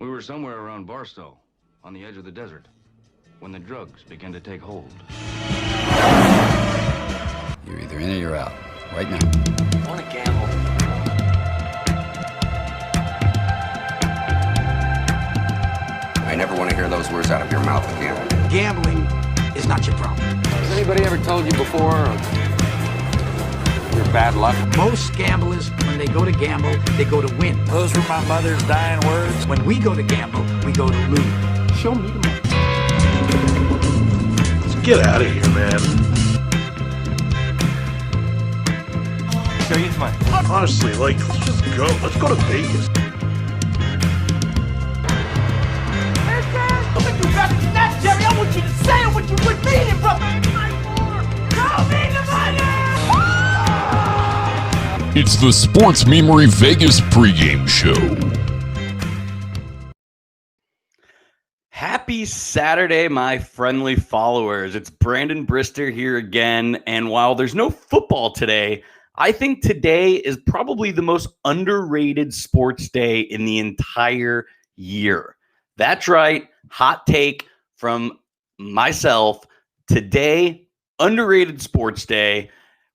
We were somewhere around Barstow, on the edge of the desert, when the drugs began to take hold. You're either in or you're out, right now. I want to gamble. I never want to hear those words out of your mouth again. Gambling is not your problem. Has anybody ever told you before your bad luck? Most gamblers, when they go to gamble, they go to win. Those were my mother's dying words. When we go to gamble, we go to lose. Show me the money. Let's get out of here, man. Show you the money. Honestly, let's just go. Let's go to Vegas. Jerry, I want you to say what you would mean it, brother. Show me the money! It's the Sports Memory Vegas pregame show. Happy Saturday, my friendly followers. It's Brandon Brister here again. And while there's no football today, I think today is probably the most underrated sports day in the entire year. That's right. Hot take from myself. Today, underrated sports day.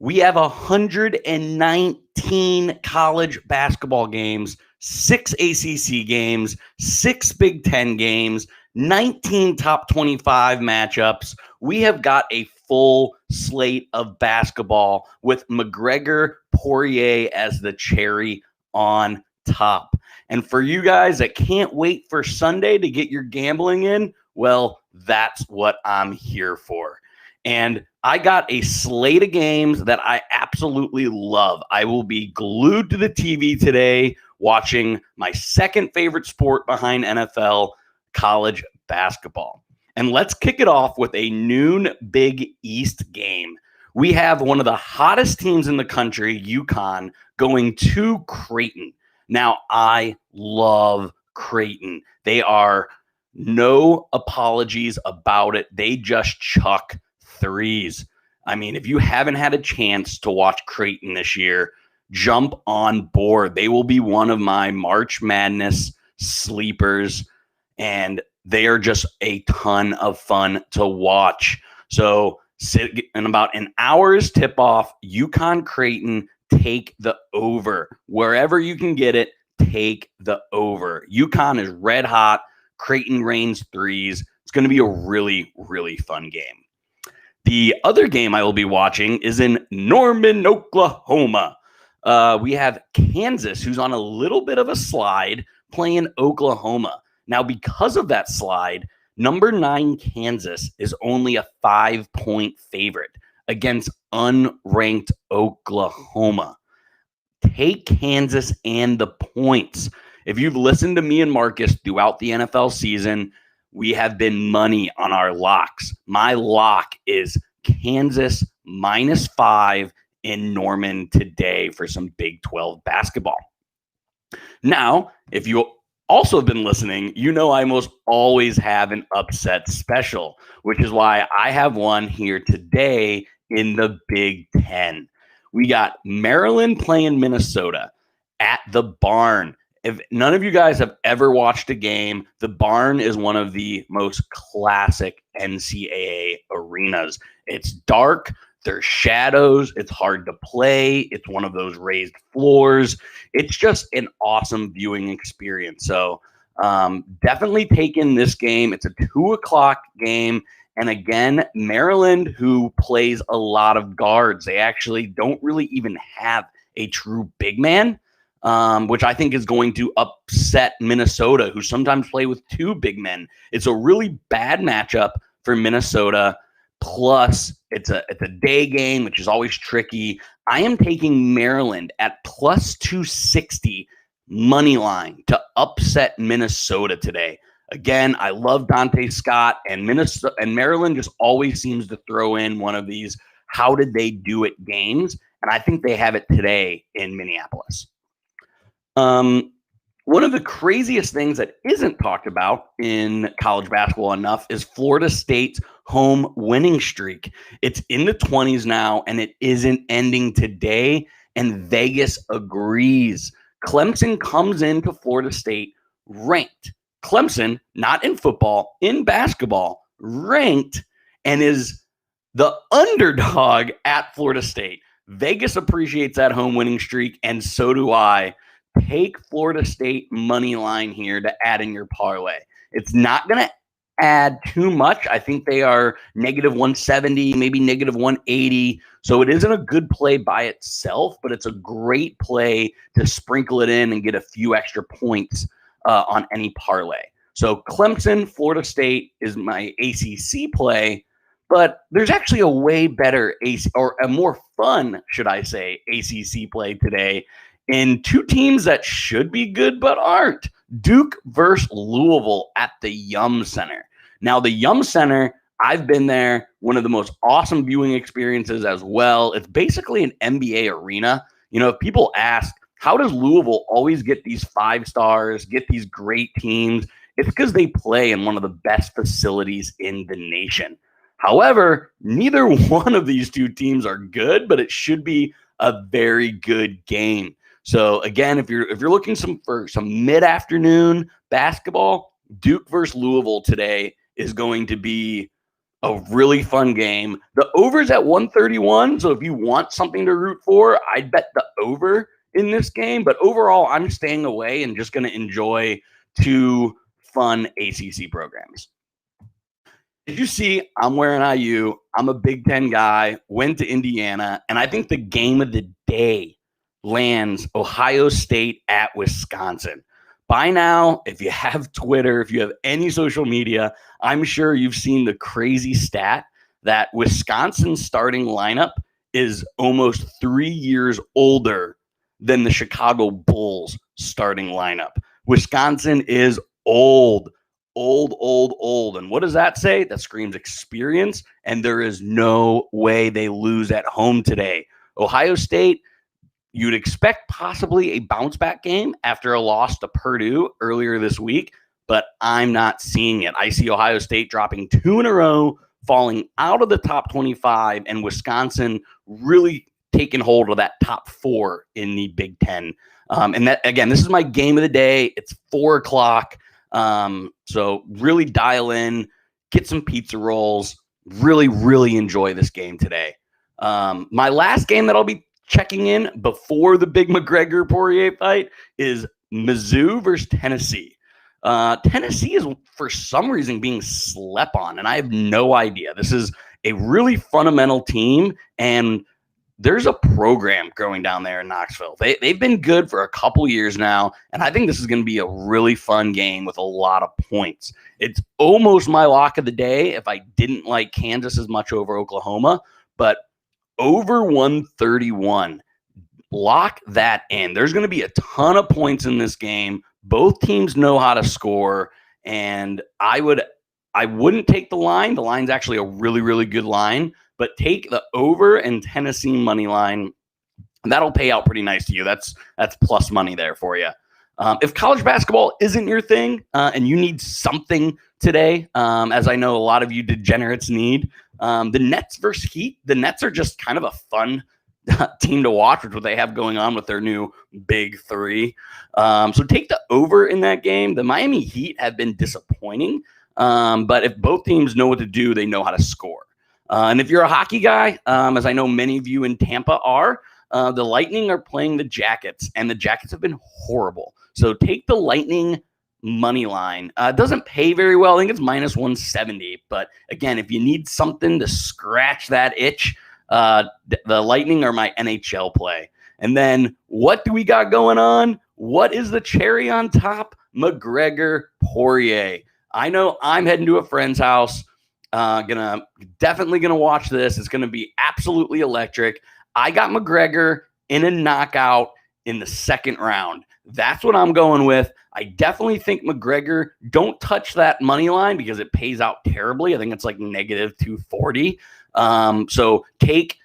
We have 119 college basketball games, 6 ACC games, 6 Big Ten games, 19 top 25 matchups. We have got a full slate of basketball with McGregor Poirier as the cherry on top. And for you guys that can't wait for Sunday to get your gambling in, well, that's what I'm here for. And I got a slate of games that I absolutely love. I will be glued to the TV today watching my second favorite sport behind NFL, college basketball. And let's kick it off with a noon Big East game. We have one of the hottest teams in the country, UConn, going to Creighton. Now, I love Creighton. They are no apologies about it. They just chuck threes. I mean, if you haven't had a chance to watch Creighton this year, jump on board. They will be one of my March Madness sleepers, and they are just a ton of fun to watch. So in about an hour's tip-off, UConn Creighton, take the over. Wherever you can get it, take the over. UConn is red hot. Creighton rains threes. It's going to be a really, really fun game. The other game I will be watching is in Norman, Oklahoma. We have Kansas, who's on a little bit of a slide, playing Oklahoma. Now, because of that slide, number 9 Kansas is only a 5-point favorite against unranked Oklahoma. Take Kansas and the points. If you've listened to me and Marcus throughout the NFL season, we have been money on our locks. My lock is Kansas -5 in Norman today for some Big 12 basketball. Now, if you also have been listening, you know I almost always have an upset special, which is why I have one here today in the Big Ten. We got Maryland playing Minnesota at the Barn. If none of you guys have ever watched a game, the Barn is one of the most classic NCAA arenas. It's dark, there's shadows, it's hard to play, it's one of those raised floors. It's just an awesome viewing experience. So definitely take in this game. It's a 2:00 game. And again, Maryland, who plays a lot of guards, they actually don't really even have a true big man, which I think is going to upset Minnesota, who sometimes play with 2 big men. It's a really bad matchup for Minnesota. Plus, it's a day game, which is always tricky. I am taking Maryland at +260 money line to upset Minnesota today. Again, I love Dante Scott, and Minnesota and Maryland just always seems to throw in one of these how did they do it games, and I think they have it today in Minneapolis. One of the craziest things that isn't talked about in college basketball enough is Florida State's home winning streak. It's in the 20s now, and it isn't ending today, and Vegas agrees. Clemson comes into Florida State ranked Clemson, not in football, in basketball, ranked and is the underdog at Florida State. Vegas appreciates that home winning streak, and so do I. Take Florida State money line here to add in your parlay. It's not going to add too much. I think they are -170, maybe -180. So it isn't a good play by itself, but it's a great play to sprinkle it in and get a few extra points on any parlay. So Clemson, Florida State is my ACC play, but there's actually a way better or a more fun, should I say, ACC play today in two teams that should be good but aren't. Duke versus Louisville at the Yum Center. Now, the Yum Center, I've been there, one of the most awesome viewing experiences as well. It's basically an NBA arena. You know, if people ask, how does Louisville always get these 5 stars, get these great teams? It's because they play in one of the best facilities in the nation. However, neither one of these two teams are good, but it should be a very good game. So again, if you're looking for some mid-afternoon basketball, Duke versus Louisville today is going to be a really fun game. The over's at 131, so if you want something to root for, I'd bet the over in this game. But overall, I'm staying away and just going to enjoy two fun ACC programs. Did you see I'm wearing IU? I'm a Big Ten guy, went to Indiana, and I think the game of the day lands Ohio State at Wisconsin. By now, if you have Twitter, if you have any social media, I'm sure you've seen the crazy stat that Wisconsin's starting lineup is almost 3 years older than the Chicago Bulls starting lineup. Wisconsin is old. And what does that say? That screams experience, and there is no way they lose at home today. Ohio State, you'd expect possibly a bounce back game after a loss to Purdue earlier this week, but I'm not seeing it. I see Ohio State dropping 2 in a row, falling out of the top 25, and Wisconsin really taking hold of that top 4 in the Big Ten. And that, again, this is my game of the day. It's 4 o'clock. So really dial in, get some pizza rolls, really enjoy this game today. My last game that I'll be checking in before the big McGregor-Poirier fight is Mizzou versus Tennessee. Tennessee is, for some reason, being slept on, and I have no idea. This is a really fundamental team, and there's a program growing down there in Knoxville. They've been good for a couple years now, and I think this is going to be a really fun game with a lot of points. It's almost my lock of the day if I didn't like Kansas as much over Oklahoma, but over 131, lock that in. There's going to be a ton of points in this game. Both teams know how to score, and I wouldn't take the line. The line's actually a really good line, but take the over and Tennessee money line. That'll pay out pretty nice to you. That's plus money there for you. If college basketball isn't your thing and you need something today, as I know a lot of you degenerates need, the Nets versus Heat. The Nets are just kind of a fun team to watch, which is what they have going on with their new big 3. So take the over in that game. The Miami Heat have been disappointing, but if both teams know what to do, they know how to score. And if you're a hockey guy, as I know many of you in Tampa are, the Lightning are playing the Jackets, and the Jackets have been horrible. So take the Lightning money line. It doesn't pay very well. I think it's -170. But again, if you need something to scratch that itch, the Lightning are my NHL play. And then what do we got going on? What is the cherry on top? McGregor-Poirier. I know I'm heading to a friend's house. Definitely gonna watch this. It's gonna be absolutely electric. I got McGregor in a knockout in the 2nd round. That's what I'm going with. I definitely think McGregor, don't touch that money line because it pays out terribly. I think it's like -240. So take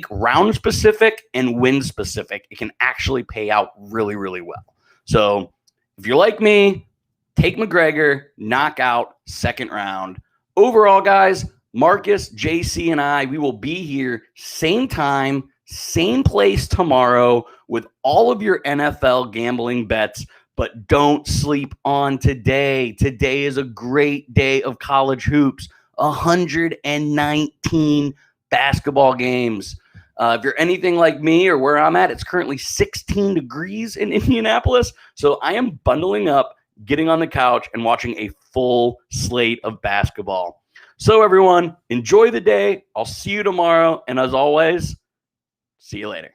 round specific and win specific. It can actually pay out really well. So if you're like me, take McGregor, knockout, 2nd round. Overall, guys, Marcus, JC, and I, we will be here same time, same place tomorrow with all of your NFL gambling bets. but don't sleep on today. Today is a great day of college hoops. 119 basketball games. If you're anything like me or where I'm at, it's currently 16 degrees in Indianapolis. So I am bundling up, getting on the couch, and watching a full slate of basketball. So everyone, enjoy the day. I'll see you tomorrow. And as always, see you later.